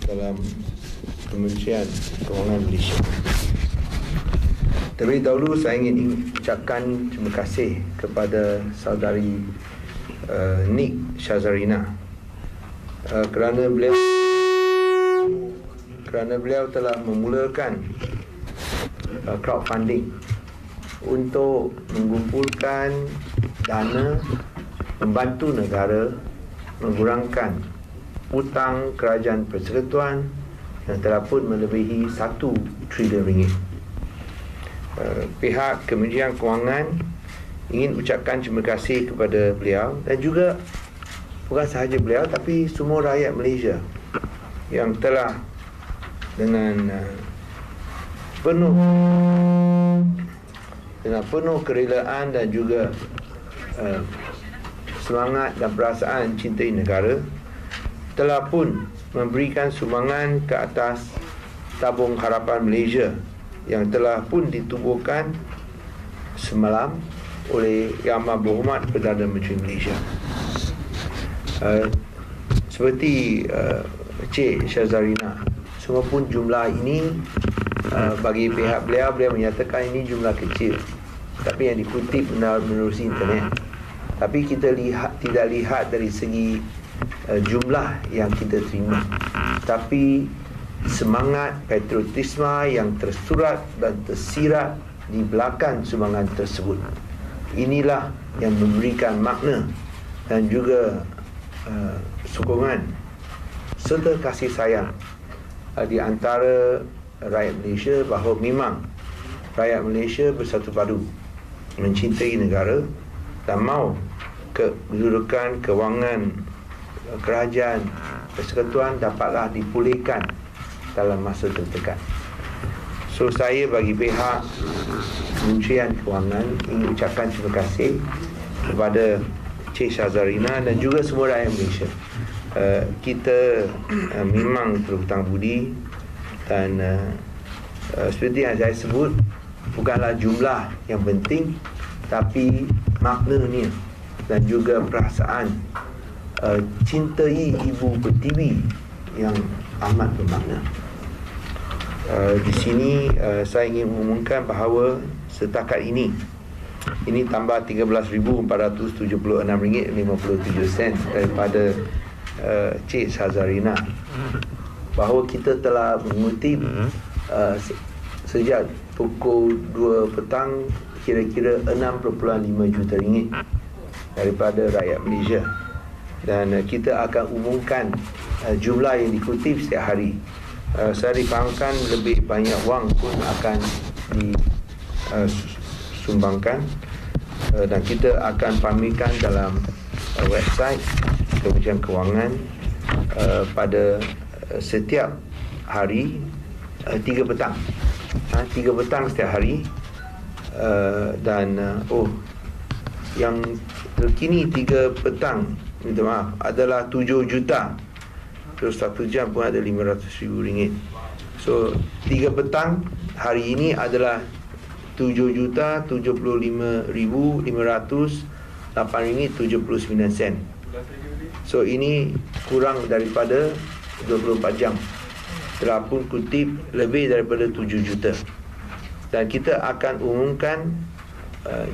dalam Kementerian Kewangan Malaysia. Terlebih dahulu saya ingin ucapkan terima kasih kepada saudari Nik Syazarina kerana beliau telah memulakan crowdfunding untuk mengumpulkan dana membantu negara mengurangkan hutang kerajaan persekutuan yang telah pun melebihi 1 trilion ringgit. Pihak Kementerian Kewangan ingin ucapkan terima kasih kepada beliau dan juga bukan sahaja beliau tapi semua rakyat Malaysia yang telah dengan penuh kerelaan dan juga semangat dan perasaan cintai negara telah pun memberikan sumbangan ke atas tabung harapan Malaysia yang telah pun ditubuhkan semalam oleh Yang Amat Berhormat Perdana Menteri Malaysia. Seperti Cik Syazarina, semua pun jumlah ini bagi pihak beliau menyatakan ini jumlah kecil, tapi yang dikutip menerusi internet. Tapi kita tidak lihat dari segi jumlah yang kita terima, tapi semangat patriotisme yang tersurat dan tersirat di belakang sumbangan tersebut. Inilah yang memberikan makna dan juga sokongan serta kasih sayang di antara rakyat Malaysia, bahawa memang rakyat Malaysia bersatu padu mencintai negara dan mahu kedudukan kewangan kerajaan persekutuan dapatlah dipulihkan dalam masa terdekat. So saya bagi pihak Kementerian Kewangan ingin ucapkan terima kasih kepada Cik Syazarina dan juga semua rakyat Malaysia. Kita memang berhutang budi dan seperti yang saya sebut, bukanlah jumlah yang penting tapi maknanya dan juga perasaan cintai Ibu Pertiwi yang amat bermakna. Di sini saya ingin mengumumkan bahawa setakat ini tambah RM13,476.57 daripada Cik Syazarina, bahawa kita telah mengutip sejak pukul 2 petang kira-kira 6.5 juta ringgit daripada rakyat Malaysia, dan kita akan umumkan jumlah yang dikutip setiap hari. Saya difahamkan lebih banyak wang pun akan disumbangkan dan kita akan pamerkan dalam website Kementerian Kewangan pada setiap hari 3 petang. 3 petang setiap hari. Dan yang terkini 3 petang, minta maaf, adalah 7 juta. Terus 1 jam pun ada RM500,000. So 3 petang hari ini adalah RM7,75,508.79. So ini kurang daripada 24 jam. Telah pun kutip lebih daripada 7 juta. Dan kita akan umumkan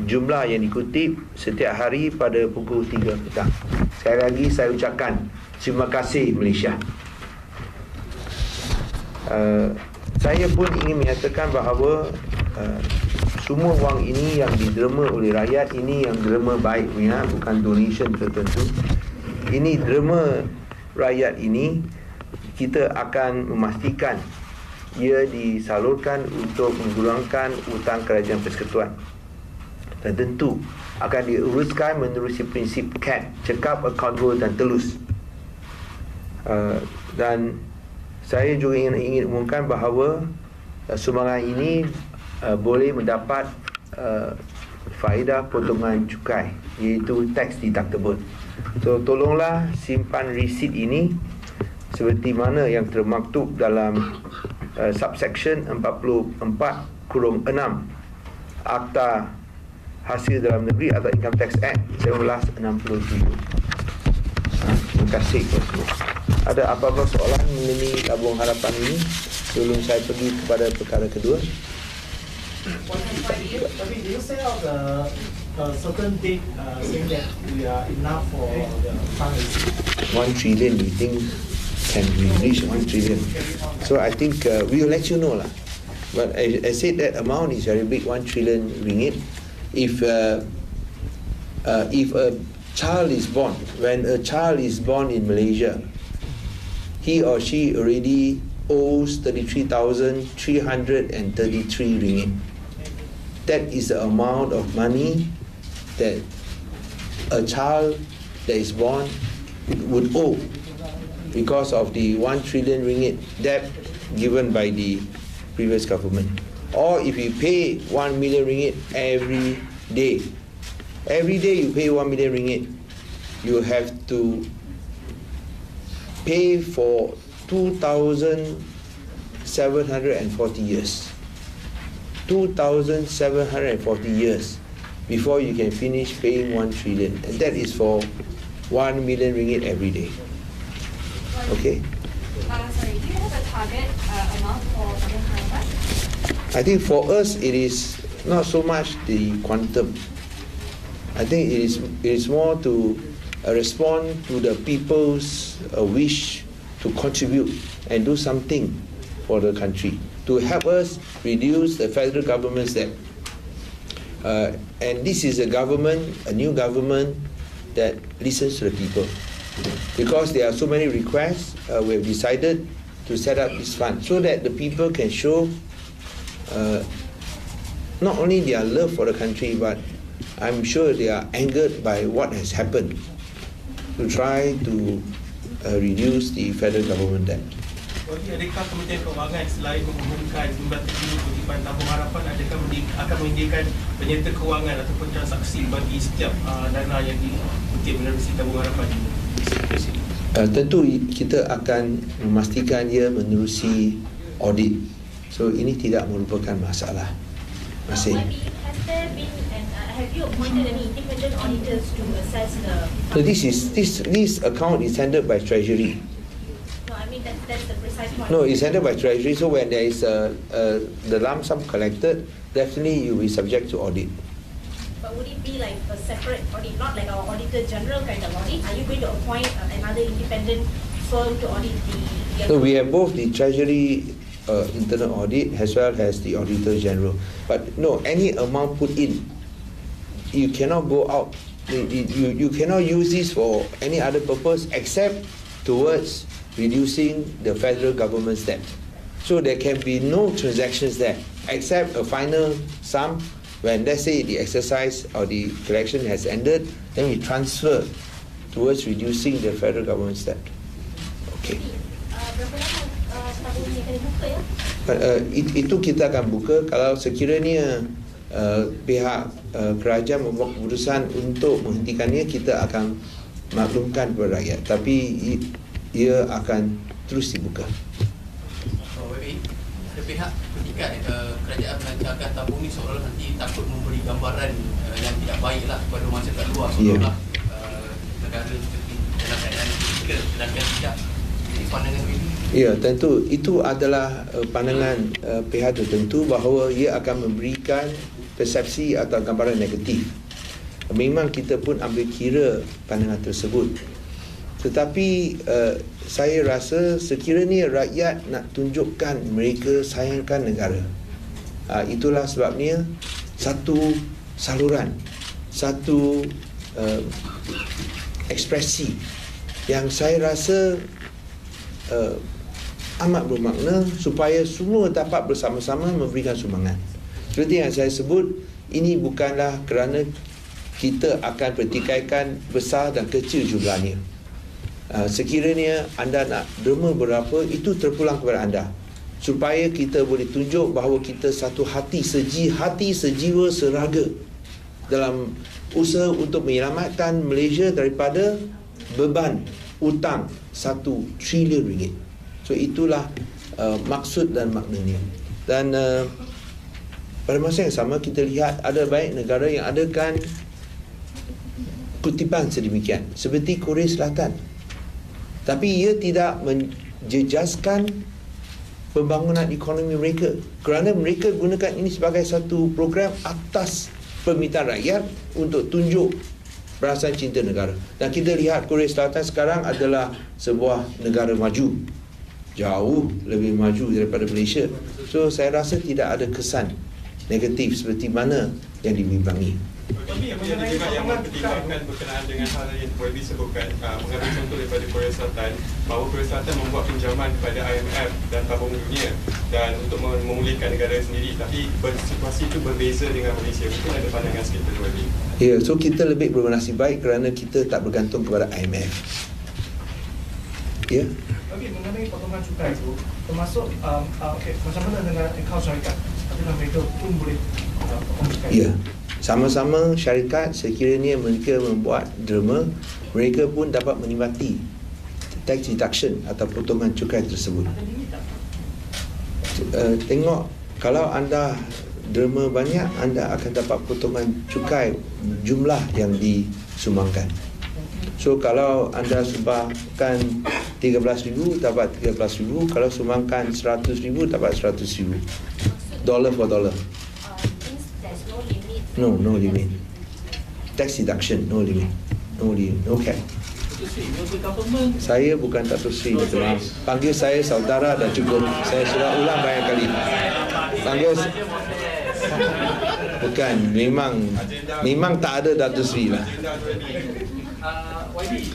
jumlah yang dikutip setiap hari pada pukul 3 petang. Sekali lagi saya ucapkan terima kasih Malaysia. Saya pun ingin menyatakan bahawa semua wang ini yang diderma oleh rakyat ini yang derma baik, bukan donation tertentu. Ini derma rakyat ini kita akan memastikan ia disalurkan untuk mengurangkan hutang kerajaan persekutuan, dan tentu akan diuruskan menerusi prinsip CAT, cekap, accountable dan telus. Dan saya juga ingin umumkan bahawa sumbangan ini boleh mendapat faedah potongan cukai, iaitu tax deductible. So tolonglah simpan resit ini seperti mana yang termaktub dalam subsection 44(6) Akta Hasil Dalam Negeri atau Income Tax Act 1967. Terima kasih kepada semua. Ada apa-apa soalan mengenai tabung harapan ini sebelum saya pergi kepada perkara kedua? Tapi do you say of the certain date saying that we are enough for the fundraising? 1 trillion, we think can we reach 1 trillion? So I think we will let you know lah. But I said that amount is very big, 1 trillion ringgit. If a child is born, when a child is born in Malaysia, he or she already owes 33,333 ringgit. That is the amount of money that a child that is born would owe because of the 1 trillion ringgit debt given by the previous government. Or if you pay 1 million ringgit every day you pay 1 million ringgit, you have to pay for 2,740 years. 2,740 years before you can finish paying 1 trillion, and that is for 1 million ringgit every day. Okay? Sorry, do you have a target amount for tabung harapan? I think for us it is not so much the quantum. I think it is more to respond to the people's wish to contribute and do something for the country, to help us reduce the federal government's debt. And this is a government, a new government that listens to the people. Because there are so many requests, we have decided to set up this fund so that the people can show not only their love for the country, but I'm sure they are angered by what has happened, to try to reduce the federal government debt. Adakah Kementerian Kewangan selain mengumumkan jumlah terkini kutipan tabung harapan, adakah akan menyediakan penyerta kewangan ataupun transaksi bagi setiap dana yang dikutip menerusi tabung harapan ini? Tentu kita akan memastikan ia menerusi audit. So ini tidak merupakan masalah. Terima kasih. Have you appointed any independent auditors to assess the? So this account is handled by Treasury. No, I mean that's the precise point. No, it's handled by Treasury. So when there is the lump sum collected, definitely you will be subject to audit. But would it be like a separate audit, not like our Auditor General kind of audit? Are you going to appoint another independent firm to audit the? So we have both the Treasury internal audit as well as the Auditor General. But no, any amount put in, you cannot go out. You cannot use this for any other purpose except towards reducing the federal government's debt. So there can be no transactions there except a final sum. When let's say the exercise or the collection has ended, then we transfer towards reducing the federal government's debt. Okay. Berapa lama tabung ini akan dibuka ya? Itu kita akan buka kalau sekiranya pihak kerajaan membuat keputusan untuk menghentikannya, kita akan maklumkan kepada rakyat, tapi ia akan terus dibuka. Ada pihak ketika kerajaan melancarkan tabung ni seolah-olah nanti takut memberi gambaran yang tidak baiklah kepada masyarakat luar, seolah-olah negara seperti dalam keadaan kritikal, sedangkan tidak. Ini pandangan ini. Ya, tentu itu adalah pandangan pihak tertentu bahawa ia akan memberikan persepsi atau gambaran negatif. Memang kita pun ambil kira pandangan tersebut. Tetapi saya rasa sekiranya rakyat nak tunjukkan mereka sayangkan negara, itulah sebabnya satu saluran, satu ekspresi yang saya rasa amat bermakna supaya semua dapat bersama-sama memberikan sumbangan. Seperti yang saya sebut, ini bukanlah kerana kita akan pertikaikan besar dan kecil jumlahnya. Sekiranya anda nak derma berapa, itu terpulang kepada anda, supaya kita boleh tunjuk bahawa kita satu hati sejiwa seraga dalam usaha untuk menyelamatkan Malaysia daripada beban utang 1 trilion ringgit. So itulah maksud dan maknanya. Dan pada masa yang sama kita lihat ada banyak negara yang adakan kutipan sedemikian, seperti Korea Selatan. Tapi ia tidak menjejaskan pembangunan ekonomi mereka, kerana mereka gunakan ini sebagai satu program atas permintaan rakyat untuk tunjuk perasaan cinta negara. Dan kita lihat Korea Selatan sekarang adalah sebuah negara maju, jauh lebih maju daripada Malaysia. So saya rasa tidak ada kesan negatif seperti mana yang dibimbangi. Tapi ada juga yang mempertimbangkan berkenaan dengan hal yang boleh disebutkan, mengambil contoh daripada Korea Selatan, bahawa Korea Selatan membuat pinjaman kepada IMF dan tabung dunia dan untuk memulihkan negara sendiri, tapi situasi itu berbeza dengan Malaysia. Mungkin ada pandangan sikit kedua ini. Ya, so kita lebih bernasib baik kerana kita tak bergantung kepada IMF. Ya. Okey, mengenai potongan cukai itu, termasuk macam mana dengan akaun syarikat? Adakah mereka pun boleh potong cukai? Ya. Sama-sama syarikat, sekiranya mereka membuat derma, mereka pun dapat menikmati tax deduction atau potongan cukai tersebut. Tengok, kalau anda derma banyak, anda akan dapat potongan cukai jumlah yang disumbangkan. So kalau anda sumbangkan 13,000 dapat 13,000, kalau sumbangkan 100,000 dapat 100,000. Dollar for dollar. No limit. Tax deduction, no limit. No cap. Saya bukan Datuk Seri, betul maaf. Panggil saya saudara dah cukup. Saya sudah ulang banyak kali. Panggil bukan, memang tak ada Datuk Seri lah. YB,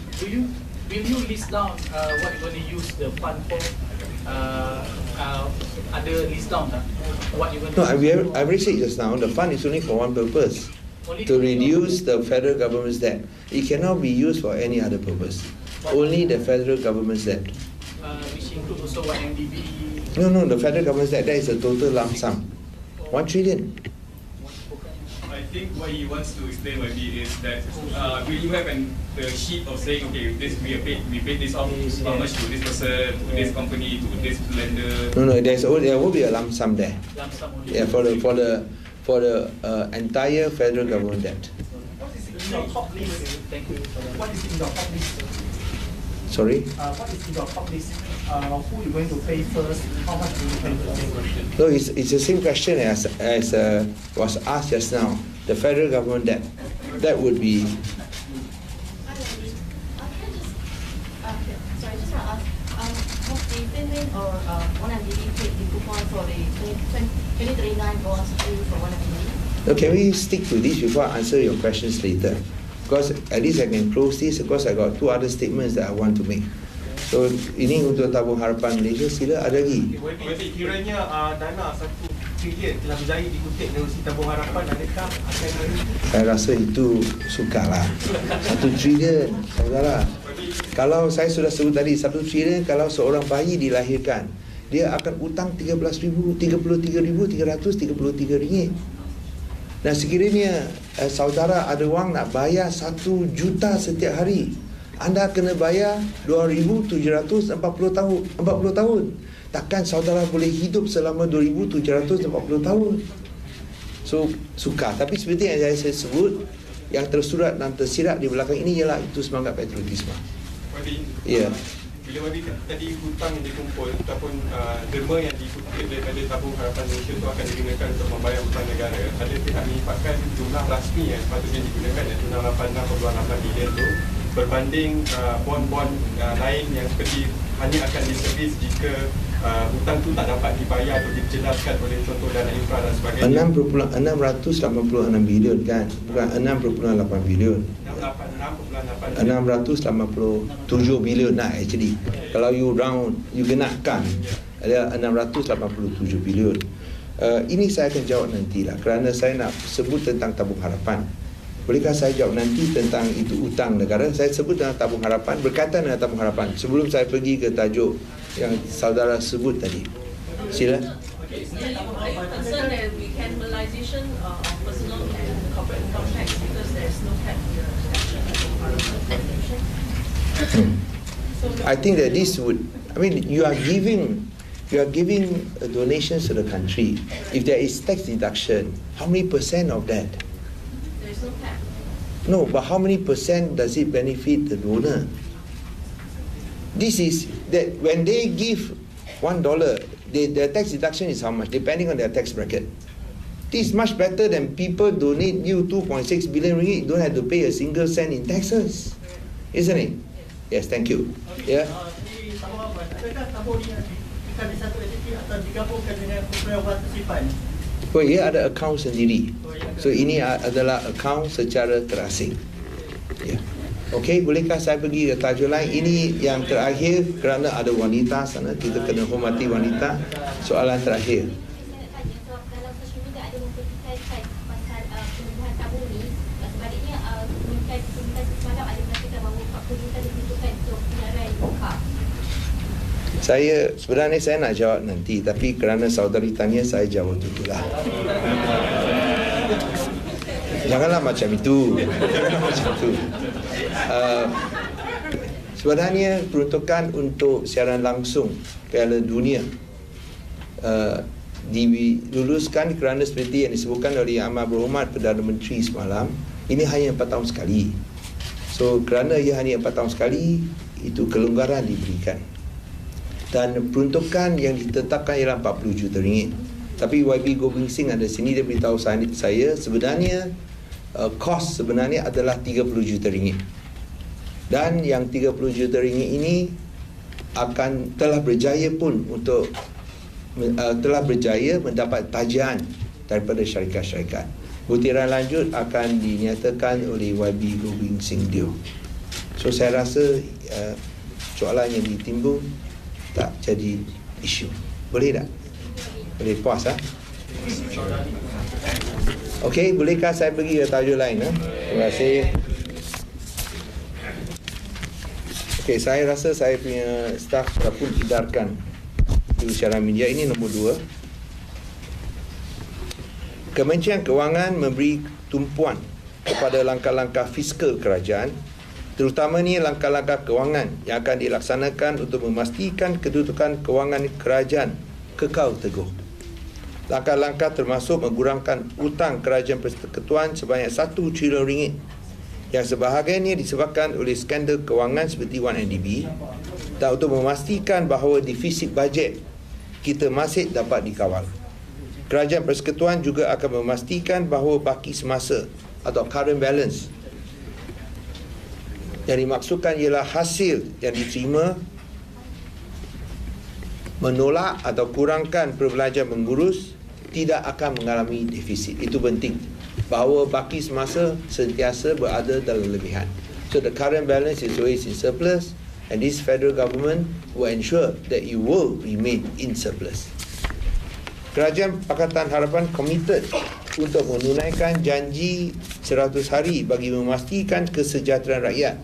will you list down what you're going to use the fund for? Ada list down tak? What you going to No, I already said just now, the fund is only for one purpose, to reduce the federal government's debt. It cannot be used for any other purpose. Only the federal government's debt. which include also 1 MDB? No, the federal government's debt, that is a total lump sum. 1 trillion. I think what he wants to explain maybe is that will you have the sheet of saying, okay, this we paid this off, how much to this person, to this company, to this lender? No, there will be a lump sum there. Lump sum only. Yeah, for the entire federal government debt. What is in your top list? Thank you for that. What is in your top list? Sorry? What is in your top list? Who you going to pay first? How much will you pay first? No, it's the same question as was asked just now. The federal government debt, that would be. Sorry, I just want to ask, has the Finland or 1MDB paid the coupon for the 2039 bonds due for 1MDB? No, can we stick to this before I answer your questions later? Because at least I can close this, because I got 2 other statements that I want to make. So ini untuk tabung harapan Malaysia, sila ada lagi. Kiranya dana 1 trilion telah berjaya dikutip menerusi tabung harapan, adakah akan Saya rasa itu sukarlah. 1 trilion, saudara. Kalau saya sudah sebut tadi, 1 trilion kalau seorang bayi dilahirkan, dia akan utang 33,333 ringgit. Dan sekiranya saudara ada wang nak bayar 1 juta setiap hari, anda kena bayar 2,740 tahun. Takkan saudara boleh hidup selama 2,740 tahun. So, sukar. Tapi seperti yang saya sebut, yang tersurat dan tersirat di belakang ini ialah itu semangat patriotisme. Ya. Bila tadi hutang yang dikumpul ataupun derma yang dikutip daripada tabung harapan Malaysia itu akan digunakan untuk membayar hutang negara, ada pihak menyifatkan jumlah rasmi yang sepatutnya digunakan, iaitu 86.8 bilion itu berbanding bond-bond lain yang seperti hanya akan diservis jika hutang itu tak dapat dibayar atau dijelaskan oleh contoh dana infra dan sebagainya. 686 bilion kan, bukan 6.8 bilion. 687 bilion nah actually. Kalau you round, you genapkan, ada 687 bilion. Ini saya akan jawab nantilah, kerana saya nak sebut tentang tabung harapan. Bolehkah saya jawab nanti tentang itu hutang negara? Saya sebut tentang tabung harapan, berkaitan dengan tabung harapan, sebelum saya pergi ke tajuk yang saudara sebut tadi. Sila. Are you concerned that we cannibalization of personal and corporate income tax because there's no cap here? I think that this would, I mean, you are giving donations to the country. If there is tax deduction, how many percent of that? There's no cap. No, but how many percent does it benefit the donor? This is that when they give $1, the tax deduction is how much, depending on their tax bracket. This is much better than people donate you 2.6 billion ringgit. You don't have to pay a single cent in taxes, isn't it? Yes, thank you. Yeah. Oh, ia ada akaun sendiri. So ini adalah akaun secara terasing. Ya. Okey, bolehkah saya pergi ke tajuk lain? Ini yang terakhir kerana ada wanita sana, kita kena hormati wanita. Soalan terakhir. Sebenarnya saya nak jawab nanti, tapi kerana saudari tanya, saya jawab dululah. Janganlah macam itu. Janganlah macam itu. Sebenarnya peruntukan untuk siaran langsung Piala Dunia diluluskan kerana seperti yang disebutkan oleh Amat Berhormat Perdana Menteri semalam, ini hanya 4 tahun sekali. So kerana ia hanya 4 tahun sekali, itu kelonggaran diberikan. Dan peruntukan yang ditetapkan ialah 40 juta ringgit. Tapi YB Gobind Singh ada sini, dia beritahu saya sebenarnya kos sebenarnya adalah 30 juta ringgit. Dan yang 30 juta ringgit ini telah berjaya pun untuk telah berjaya mendapat tajian daripada syarikat-syarikat. Butiran lanjut akan dinyatakan oleh YB Gobind Singh Dio. So saya rasa soalan yang ditimbul tak jadi isu. Boleh tak? Boleh puas ha? Okey, bolehkah saya pergi ke tajuk lain ha? Terima kasih. Okey, saya rasa saya punya staf sudah pun edarkan di siaran media. Ini nombor 2. Kementerian Kewangan memberi tumpuan kepada langkah-langkah fiskal kerajaan, terutamanya langkah-langkah kewangan yang akan dilaksanakan untuk memastikan kedudukan kewangan kerajaan kekal teguh. Langkah-langkah termasuk mengurangkan hutang kerajaan persekutuan sebanyak 1 trilion ringgit yang sebahagiannya disebabkan oleh skandal kewangan seperti 1MDB, dan untuk memastikan bahawa defisit bajet kita masih dapat dikawal. Kerajaan persekutuan juga akan memastikan bahawa baki semasa atau current balance yang dimaksudkan ialah hasil yang diterima menolak atau kurangkan perbelanjaan mengurus tidak akan mengalami defisit. Itu penting, bahawa baki semasa sentiasa berada dalam lebihan. So the current balance is always in surplus, and this federal government will ensure that it will remain in surplus. Kerajaan Pakatan Harapan komited untuk menunaikan janji 100 hari bagi memastikan kesejahteraan rakyat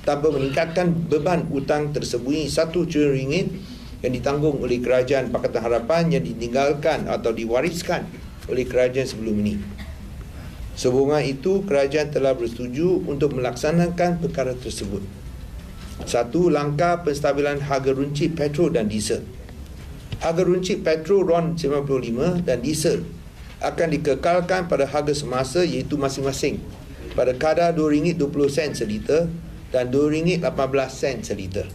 tanpa meningkatkan beban hutang tersembunyi 1 trilion ringgit yang ditanggung oleh Kerajaan Pakatan Harapan yang ditinggalkan atau diwariskan oleh kerajaan sebelum ini. Sehubungan itu, kerajaan telah bersetuju untuk melaksanakan perkara tersebut. 1. Langkah penstabilan harga runcit petrol dan diesel. Harga runcit petrol RON 95 dan diesel akan dikekalkan pada harga semasa, iaitu masing-masing pada kadar RM2.20 seliter dan RM2.18 seliter.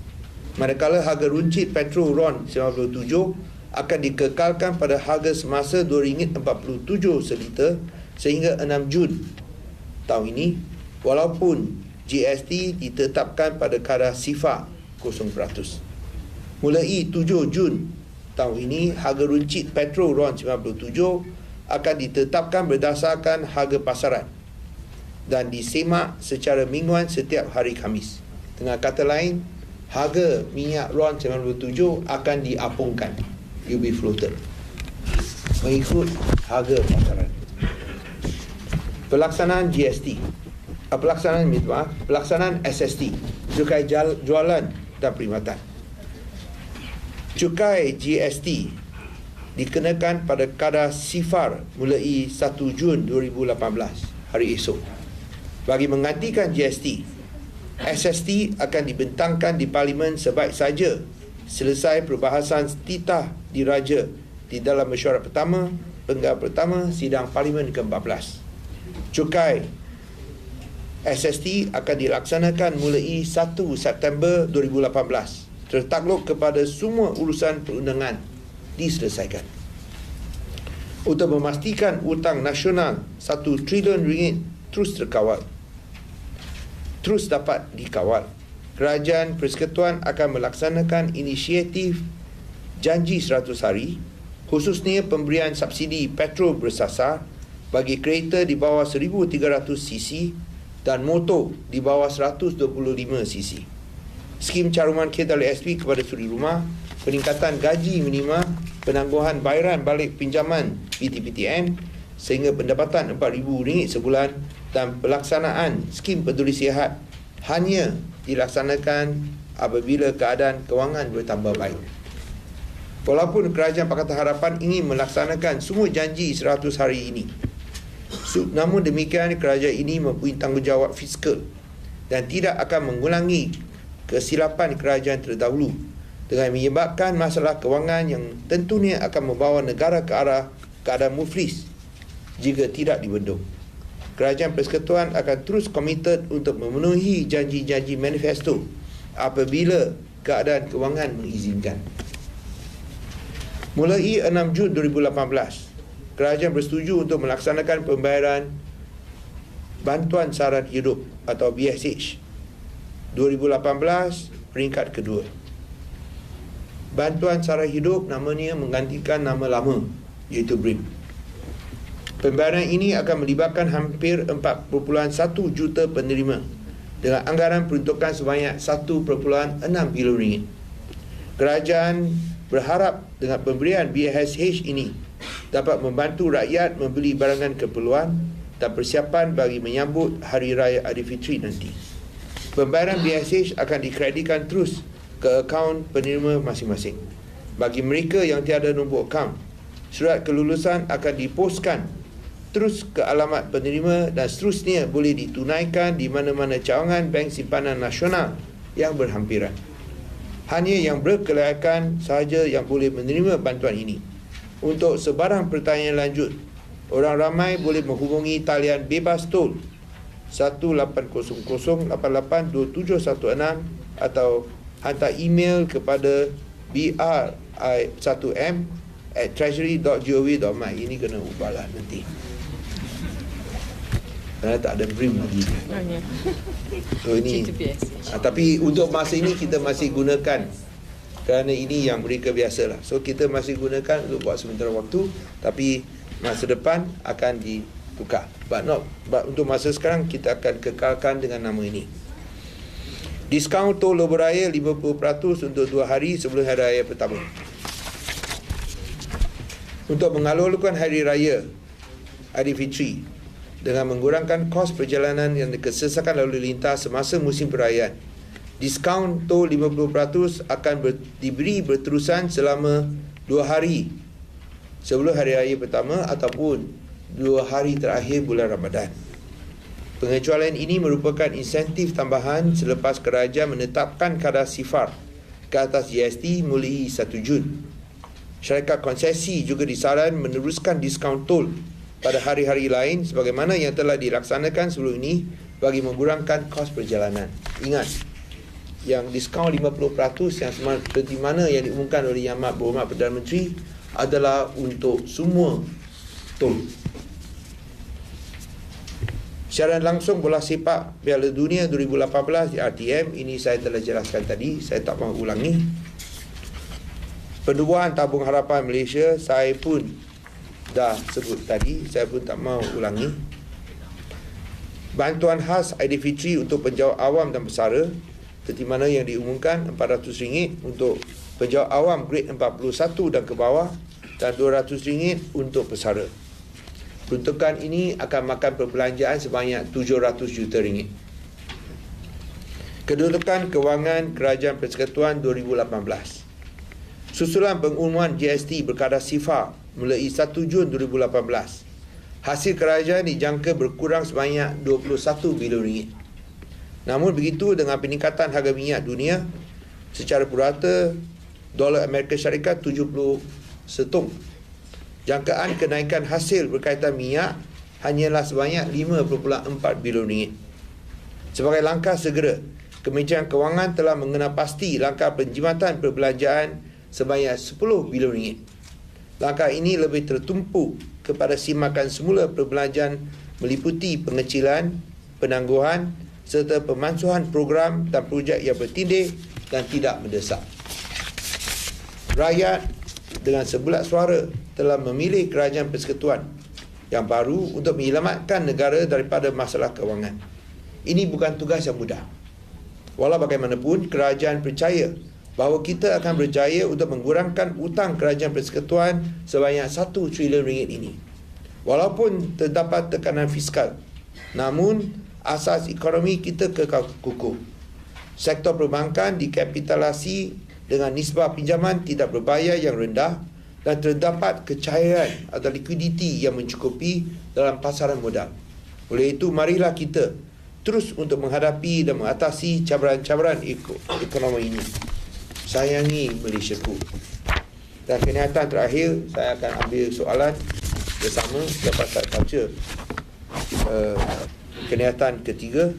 Manakala harga runcit petrol RON 97 akan dikekalkan pada harga semasa RM2.47 seliter sehingga 6 Jun tahun ini, walaupun GST ditetapkan pada kadar sifar 0%. Mulai 7 Jun tahun ini, harga runcit petrol RON 97 akan ditetapkan berdasarkan harga pasaran dan disemak secara mingguan setiap hari Khamis. Dengan kata lain, harga minyak RON 97 akan diapungkan, will be floated mengikut harga pasaran. Pelaksanaan GST, pelaksanaan SST, cukai jualan dan perkhidmatan. Cukai GST dikenakan pada kadar sifar mulai 1 Jun 2018, hari esok. Bagi menggantikan GST, SST akan dibentangkan di Parlimen sebaik saja selesai perbahasan titah diraja di dalam mesyuarat pertama, penggal pertama Sidang Parlimen ke-14. Cukai SST akan dilaksanakan mulai 1 September 2018 tertakluk kepada semua urusan perundangan diselesaikan. Untuk memastikan hutang nasional 1 trilion ringgit terus dapat dikawal, Kerajaan Persekutuan akan melaksanakan inisiatif Janji 100 Hari, khususnya pemberian subsidi petrol bersasar bagi kereta di bawah 1,300 cc dan motor di bawah 125 cc. Skim caruman KWSP kepada suri rumah, peningkatan gaji minima, penangguhan bayaran balik pinjaman PTPTN sehingga pendapatan RM4,000 sebulan dan pelaksanaan skim peduli sihat hanya dilaksanakan apabila keadaan kewangan bertambah baik. Walaupun Kerajaan Pakatan Harapan ingin melaksanakan semua janji 100 hari ini, namun demikian kerajaan ini mempunyai tanggungjawab fiskal dan tidak akan mengulangi kesilapan kerajaan terdahulu dengan menyebabkan masalah kewangan yang tentunya akan membawa negara ke arah keadaan muflis jika tidak dibendung. Kerajaan Persekutuan akan terus komited untuk memenuhi janji-janji manifesto apabila keadaan kewangan mengizinkan. Mulai 6 Jun 2018, kerajaan bersetuju untuk melaksanakan pembayaran Bantuan Saran Hidup atau BSH 2018 peringkat kedua. Bantuan Saran Hidup namanya menggantikan nama lama iaitu BRIM. Pembayaran ini akan melibatkan hampir 4.1 juta penerima dengan anggaran peruntukan sebanyak 1.6 bilion ringgit. Kerajaan berharap dengan pemberian BSH ini dapat membantu rakyat membeli barangan keperluan dan persiapan bagi menyambut Hari Raya Aidilfitri nanti. Pembayaran BSH akan dikreditkan terus ke akaun penerima masing-masing. Bagi mereka yang tiada nombor akaun, surat kelulusan akan diposkan terus ke alamat penerima dan seterusnya boleh ditunaikan di mana-mana cawangan bank simpanan nasional yang berhampiran. Hanya yang berkelayakan sahaja yang boleh menerima bantuan ini. Untuk sebarang pertanyaan lanjut, orang ramai boleh menghubungi talian bebas tol 1800882716 atau hantar email kepada bri1m@treasury.gov.my. Ini kena ubahlah nanti, kerana tak ada BRIM lagi. So ini tapi untuk masa ini kita masih gunakan kerana ini yang mereka biasalah. So kita masih gunakan untuk buat sementara waktu, tapi masa depan akan ditukar. But untuk masa sekarang kita akan kekalkan dengan nama ini. Diskaun tol lebuh raya 50% untuk 2 hari sebelum hari raya pertama. Untuk mengalurkan hari raya Aidilfitri dengan mengurangkan kos perjalanan yang kesesakan lalu lintas semasa musim perayaan, diskaun tol 50% akan diberi berterusan selama 2 hari sebelum hari raya pertama ataupun 2 hari terakhir bulan Ramadan. Pengecualian ini merupakan insentif tambahan selepas kerajaan menetapkan kadar sifar ke atas GST mulai 1 Jun. Syarikat konsesi juga disaran meneruskan diskaun tol pada hari-hari lain sebagaimana yang telah dilaksanakan sebelum ini bagi mengurangkan kos perjalanan. Ingat, yang diskaun 50% yang seperti mana yang diumumkan oleh Yang Amat Berhormat Perdana Menteri adalah untuk semua tol. Siaran langsung bola sepak Piala Dunia 2018 di RTM, ini saya telah jelaskan tadi, saya tak mahu ulangi. Penubuhan Tabung Harapan Malaysia, saya pun dah sebut tadi, saya pun tak mahu ulangi. Bantuan khas Aidilfitri untuk penjawat awam dan pesara seperti mana yang diumumkan RM400 untuk penjawat awam grade 41 dan ke bawah dan RM200 untuk pesara. Peruntukan ini akan makan perbelanjaan sebanyak RM700 juta. Kedudukan Kewangan Kerajaan Persekutuan 2018. Susulan pengumuman GST berkadar sifar mulai 1 Jun 2018, hasil kerajaan dijangka berkurang sebanyak RM21 bilion. Namun begitu, dengan peningkatan harga minyak dunia secara purata dolar Amerika Syarikat 70 setung, jangkaan kenaikan hasil berkaitan minyak hanyalah sebanyak RM5.4 bilion. Sebagai langkah segera, Kementerian Kewangan telah mengenapasti langkah penjimatan perbelanjaan sebanyak 10 bilion ringgit. Langkah ini lebih tertumpu kepada simakan semula perbelanjaan meliputi pengecilan, penangguhan serta pemansuhan program dan projek yang bertindih dan tidak mendesak. Rakyat dengan sebulat suara telah memilih kerajaan persekutuan yang baru untuk menyelamatkan negara daripada masalah kewangan. Ini bukan tugas yang mudah. Walau bagaimanapun, kerajaan percaya bahawa kita akan berjaya untuk mengurangkan hutang kerajaan persekutuan sebanyak 1 trilion ringgit ini. Walaupun terdapat tekanan fiskal, namun asas ekonomi kita kekal kukuh. Sektor perbankan dikapitalisasi dengan nisbah pinjaman tidak berbayar yang rendah dan terdapat kecahayaan atau likuiditi yang mencukupi dalam pasaran modal. Oleh itu, marilah kita terus untuk menghadapi dan mengatasi cabaran-cabaran ekonomi ini. Sayangi Malaysiaku. Dan kenyataan terakhir, saya akan ambil soalan bersama dapat saya baca kenyataan ketiga.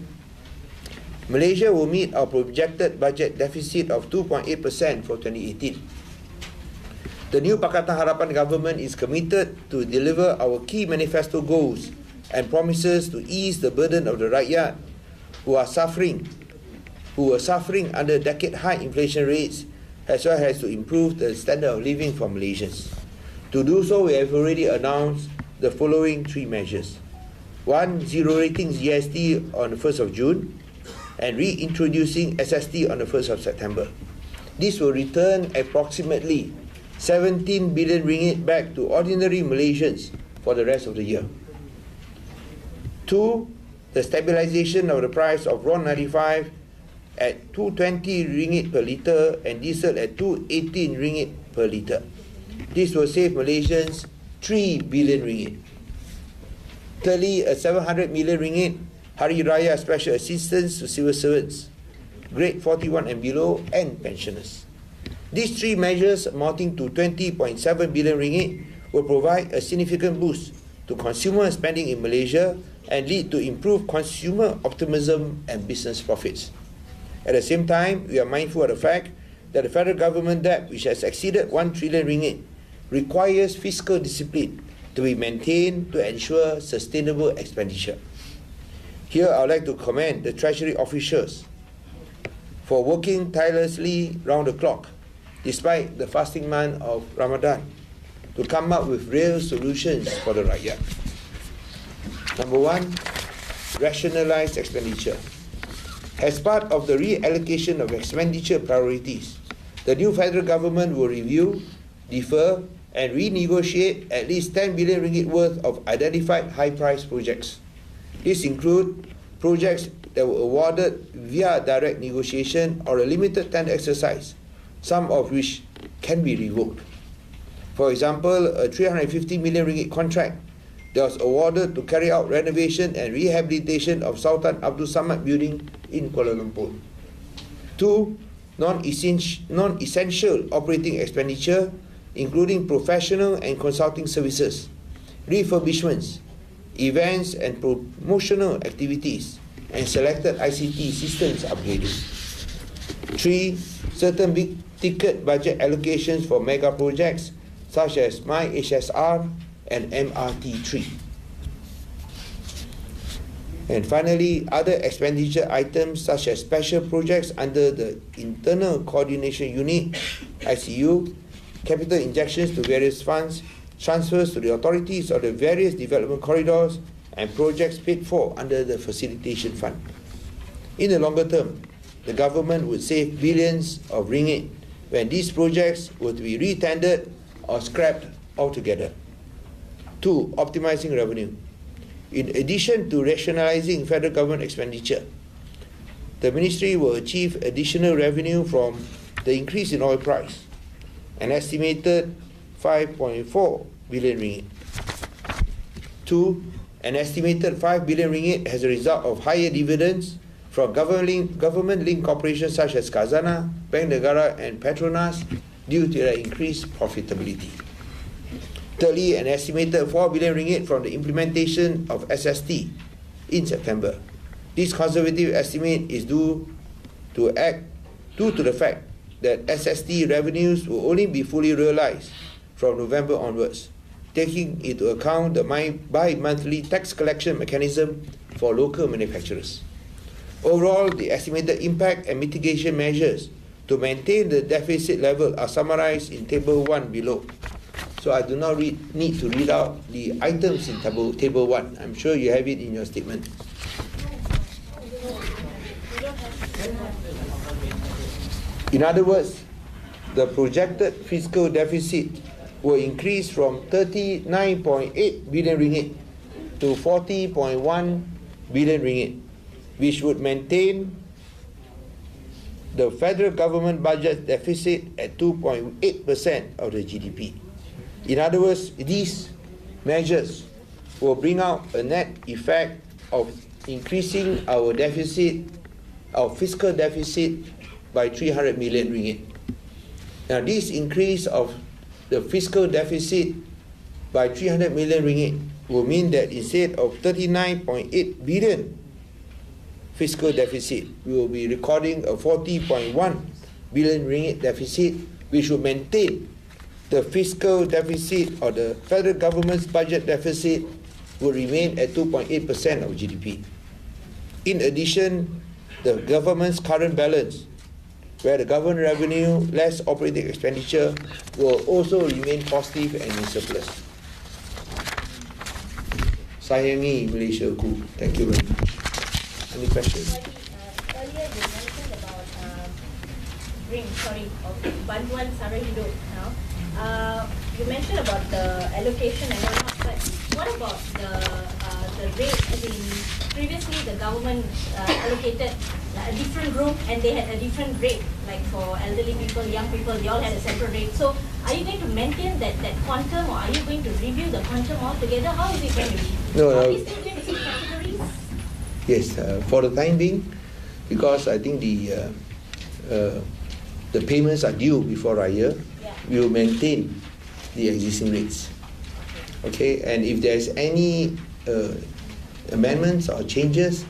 Malaysia will meet our projected budget deficit of 2.8% for 2018. The new Pakatan Harapan government is committed to deliver our key manifesto goals and promises to ease the burden of the rakyat who were suffering under decade-high inflation rates, as well as to improve the standard of living for Malaysians. To do so, we have already announced the following 3 measures. 1. Zero-rating GST on the 1st of June and reintroducing SST on the 1st of September. This will return approximately 17 billion ringgit back to ordinary Malaysians for the rest of the year. 2. The stabilisation of the price of RON95 at 220 ringgit per litre and diesel at 218 ringgit per litre. This will save Malaysians 3 billion ringgit. Thirdly, a 700 million ringgit Hari Raya special assistance to civil servants, grade 41 and below, and pensioners. These 3 measures amounting to 20.7 billion ringgit will provide a significant boost to consumer spending in Malaysia and lead to improved consumer optimism and business profits. At the same time, we are mindful of the fact that the federal government debt, which has exceeded 1 trillion ringgit, requires fiscal discipline to be maintained to ensure sustainable expenditure. Here, I would like to commend the Treasury officials for working tirelessly round the clock, despite the fasting month of Ramadan, to come up with real solutions for the rakyat. Number 1, rationalised expenditure. As part of the reallocation of expenditure priorities, the new federal government will review, defer, and renegotiate at least 10 billion ringgit worth of identified high-price projects. These include projects that were awarded via direct negotiation or a limited tender exercise, some of which can be revoked. For example, a 350 million ringgit contract that was awarded to carry out renovation and rehabilitation of Sultan Abdul Samad building in Kuala Lumpur. 2. Non-essential operating expenditure, including professional and consulting services, refurbishments, events and promotional activities, and selected ICT systems upgrading. 3. Certain big-ticket budget allocations for mega projects such as MyHSR and MRT3. And finally, other expenditure items such as special projects under the Internal Coordination Unit, ICU, capital injections to various funds, transfers to the authorities of the various development corridors, and projects paid for under the Facilitation Fund. In the longer term, the government would save billions of ringgit when these projects were to be re-tendered or scrapped altogether. 2. Optimizing revenue. In addition to rationalizing federal government expenditure, the ministry will achieve additional revenue from the increase in oil price, an estimated 5.4 billion ringgit. 2. An estimated 5 billion ringgit as a result of higher dividends from government-linked corporations such as Khazanah, Bank Negara, and Petronas due to their increased profitability. Thirdly, an estimated 4 billion ringgit from the implementation of SST in September. This conservative estimate is due due to the fact that SST revenues will only be fully realized from November onwards, taking into account the bi-monthly tax collection mechanism for local manufacturers. Overall, the estimated impact and mitigation measures to maintain the deficit level are summarized in Table 1 below. So I do not need to read out the items in Table 1. I'm sure you have it in your statement. In other words, the projected fiscal deficit will increase from 39.8 billion ringgit to 40.1 billion ringgit, which would maintain the federal government budget deficit at 2.8% of the GDP. In other words, these measures will bring out a net effect of increasing our deficit, our fiscal deficit, by 300 million ringgit. Now, this increase of the fiscal deficit by 300 million ringgit will mean that instead of 39.8 billion fiscal deficit, we will be recording a 40.1 billion ringgit deficit, which will maintain the fiscal deficit or the federal government's budget deficit will remain at 2.8% of GDP. In addition, the government's current balance, where the government revenue less operating expenditure, will also remain positive and in surplus. Sayangi Malaysia ku. Thank you very much. Any questions? Earlier you mentioned about bantuan sara hidup now. You mentioned about the allocation and whatnot, but what about the rate? As in, previously the government allocated a different group and they had a different rate, like for elderly people, young people, they all had a separate rate. So are you going to maintain that quantum, or are you going to review the quantum altogether? How is it going to be? Are we still going to see categories? Yes, for the time being, because I think the payments are due before Raya, we will maintain the existing rates. Okay, and if there's any amendments or changes,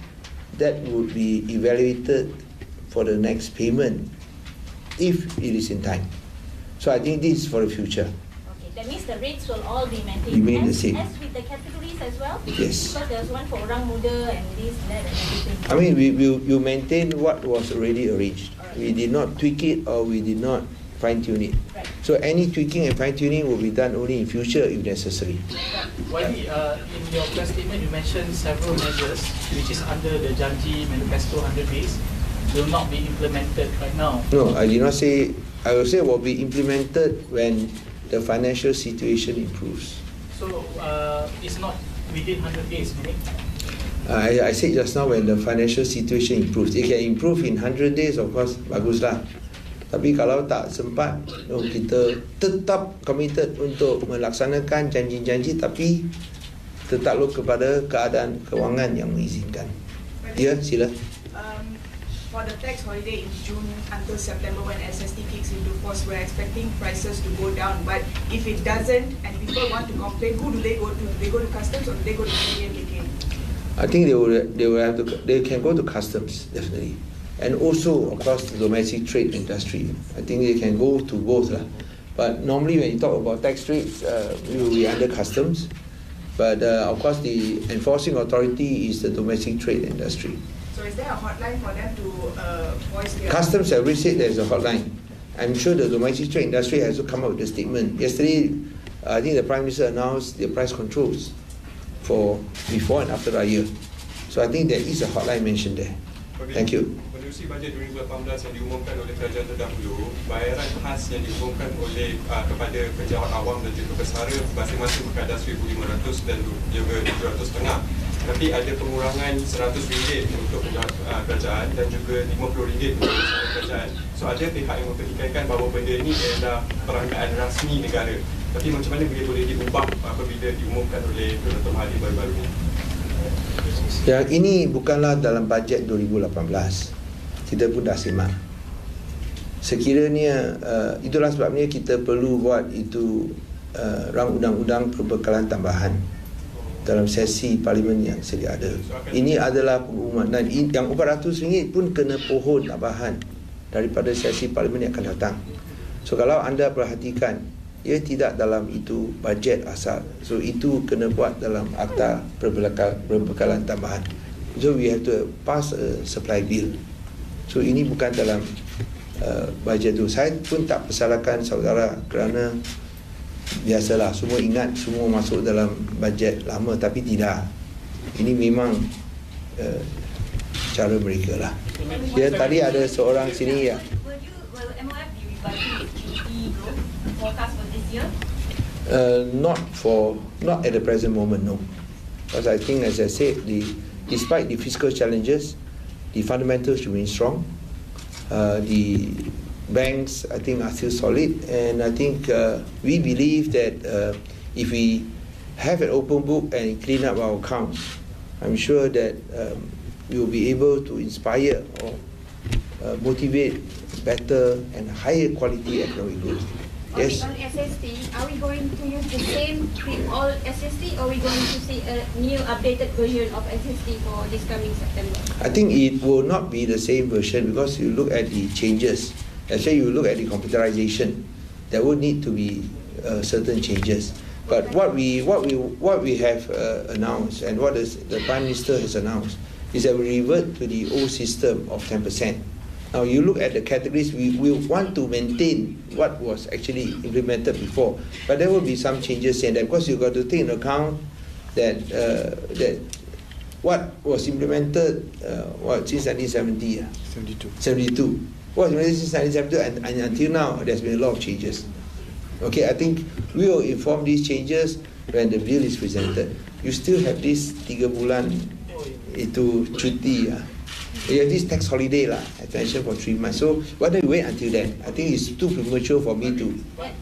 that would be evaluated for the next payment if it is in time. So I think this is for the future. Okay, that means the rates will all be maintained. Remain the same. As with the categories as well? Yes. Because there's one for orang muda and this, that, and everything. I mean, we maintain what was already arranged. Right. We did not tweak it or we did not fine-tune it. Right. So any tweaking and fine-tuning will be done only in future if necessary. Wadi, in your press statement, you mentioned several measures which is under the Janji Manifesto 100 days will not be implemented right now. No, I did not say. I will say it will be implemented when the financial situation improves. So it's not within 100 days, meaning? I said just now when the financial situation improves. It can improve in 100 days, of course, baguslah. Tapi kalau tak sempat, kita tetap committed untuk melaksanakan janji-janji, tapi tetaplah kepada keadaan kewangan yang mengizinkan. Ya, sila. For the tax holiday in June until September when SST kicks into force, we're expecting prices to go down. But if it doesn't and people want to complain, who do they go to? Do they go to customs or do they go to Kementerian? I think they can go to customs, definitely. And also, of course, the domestic trade industry. I think they can go to both. But normally when you talk about tax rates, we will be under customs. But of course, the enforcing authority is the domestic trade industry. So is there a hotline for them to voice their... Customs have already said there's a hotline. I'm sure the domestic trade industry has to come up with a statement. Yesterday, I think the Prime Minister announced the price controls for before and after Raya. So I think there is a hotline mentioned there. Thank you. Menerusi bajet 2018 yang diumumkan oleh kerajaan terdahulu, bayaran khas yang diumumkan oleh kepada pejabat awam dan juga pesara masing-masing berkadar RM1,500 dan juga RM700.5. Tapi ada pengurangan RM100 untuk pejabat kerajaan dan juga RM50 untuk pesara kerajaan. So ada pihak yang mempertikaikan bahawa benda ini adalah perangkaan rasmi negara. Tapi macam mana boleh diubah apabila diumumkan oleh Dr. Mahathir baru-baru ini? Yang ini bukanlah dalam bajet 2018. Kita pun dah semak. Sekiranya itulah sebabnya kita perlu buat itu rang undang-undang perbekalan tambahan dalam sesi parlimen yang sedia ada. Ini adalah pengumuman, dan yang RM400 pun kena pohon tambahan daripada sesi parlimen yang akan datang. So kalau anda perhatikan, ia tidak dalam itu bajet asal. So itu kena buat dalam akta perbekalan tambahan. So we have to pass a supply bill. So ini bukan dalam bajet tu. Saya pun tak persalahkan saudara kerana biasalah, semua ingat semua masuk dalam bajet lama, tapi tidak. Ini memang cara mereka lah. Ya, tadi ada seorang sini ya. Will MOF be revising its GDP growth forecast for this year? Not at the present moment, no. Because I think, as I said, despite the fiscal challenges, the fundamentals remain strong. The banks, I think, are still solid, and I think we believe that if we have an open book and clean up our accounts, I'm sure that we will be able to inspire or motivate better and higher quality economic growth. Yes. On SST, are we going to use the same all SST, or are we going to see a new updated version of SST for this coming September? I think it will not be the same version, because you look at the changes. Actually, you look at the computerization, there would need to be certain changes. But what we have announced, and what the Prime Minister has announced, is that we revert to the old system of 10%. Now you look at the categories, we want to maintain what was actually implemented before, but there will be some changes in that, because you've got to take into account that what was implemented since 1970, 72. What was implemented since 1972, and until now there's been a lot of changes. Okay, I think we will inform these changes when the bill is presented. You still have this 3 bulan itu cuti. You have this tax holiday extension for 3 months. So why don't we wait until then? I think it's too premature for me to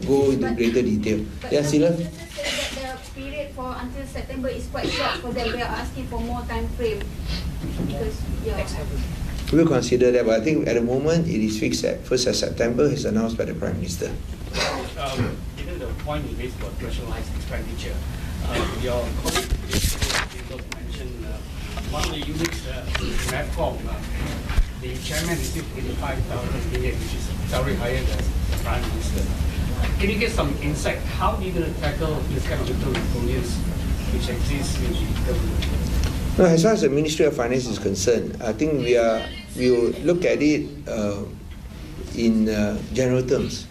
go into greater detail. Yeah, Sila? The period for until September is quite short for them. They are asking for more time frame. Because, We'll consider that, but I think at the moment it is fixed at 1st of September, as announced by the Prime Minister. Given the point you raised about rationalized expenditure, your colleague mentioned one of the units platform, the chairman is still 85,000 million, which is salary higher than the Prime Minister. Can you get some insight? How are you going to tackle this kind of little components which exists in the government? No, as far as the Ministry of Finance is concerned, I think we will look at it in general terms.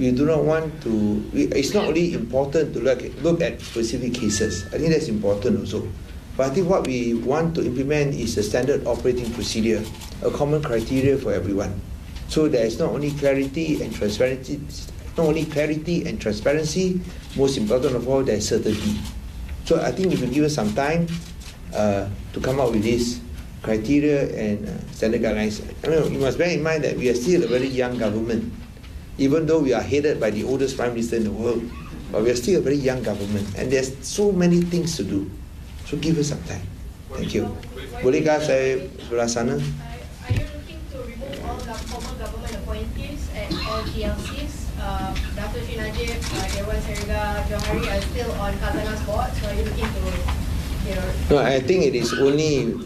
We do not want to. It's not only important to look at specific cases. I think that's important also. But I think what we want to implement is a standard operating procedure, a common criteria for everyone. So there is not only clarity and transparency. Most important of all, there is certainty. So I think if you give us some time to come up with this criteria and standard guidelines. I mean, you must bear in mind that we are still a very young government, even though we are headed by the oldest Prime Minister in the world. But we are still a very young government, and there's so many things to do. So give us some time. Thank you. Bolehkah saya sebelah sana? Are you looking to remove all the former government appointees at all GLCs? Dato' Sri Najib, Dewan Seriga Johari are still on Khazanah's board, so are you looking to, No, I think it is only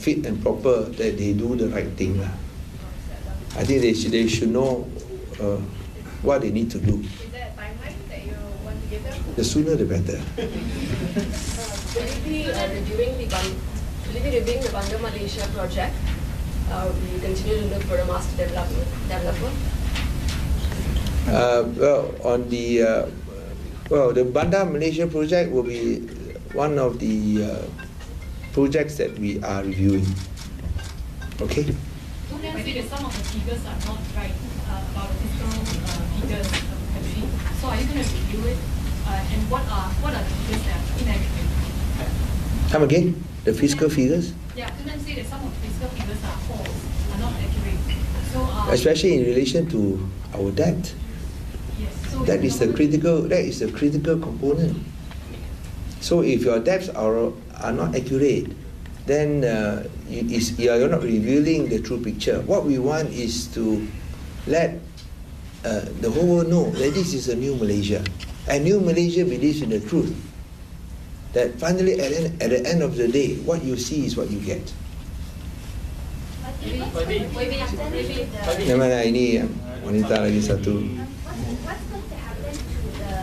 fit and proper that they do the right thing. I think they should know what they need to do. Is there a timeline that you want to give them? The sooner the better. Will it be reviewing the Bandar Malaysia project? Will you continue to look for a master developer? The Bandar Malaysia project will be one of the projects that we are reviewing. Okay. So let's say that some of the figures are not right about the fiscal figures of the country. So are you going to review it? And what are the figures that are inaccurate? Come again? The fiscal figures? Yeah, let's say that some of the fiscal figures are false, are not accurate. So especially in relation to our debt. Yes. So That is the critical component. So if your debts are not accurate, then you're not revealing the true picture. What we want is to let the whole world know that this is a new Malaysia. And new Malaysia believes in the truth. that finally at the end of the day, what you see is what you get. Yang mana ini wanita lagi satu. What's going to happen to the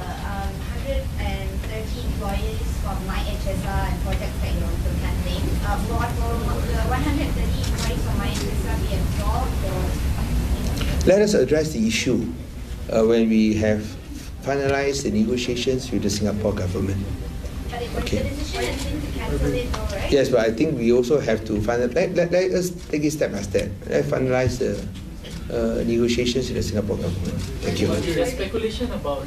130 employees from MyHSR and projects that you're implementing? Will the 130 employees from MyHSR be absorbed or? Let us address the issue when we have finalized the negotiations with the Singapore government. But the decision has been to cancel it, all right? Yes, but I think we also have to let us take it step by step. Let's finalize the negotiations with the Singapore government. Thank you. There's speculation about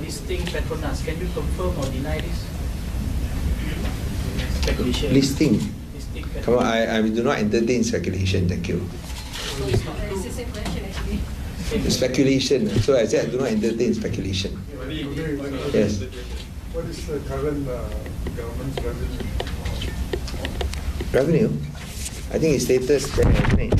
listing Petronas. Can you confirm or deny this? Speculation. Listing. Listing Petronas. Come on, I do not entertain speculation. Thank you. So it's the same question actually. Speculation. So I said I do not entertain speculation. Yes. What is the current government's revenue? Revenue. I think it's status there, isn't it?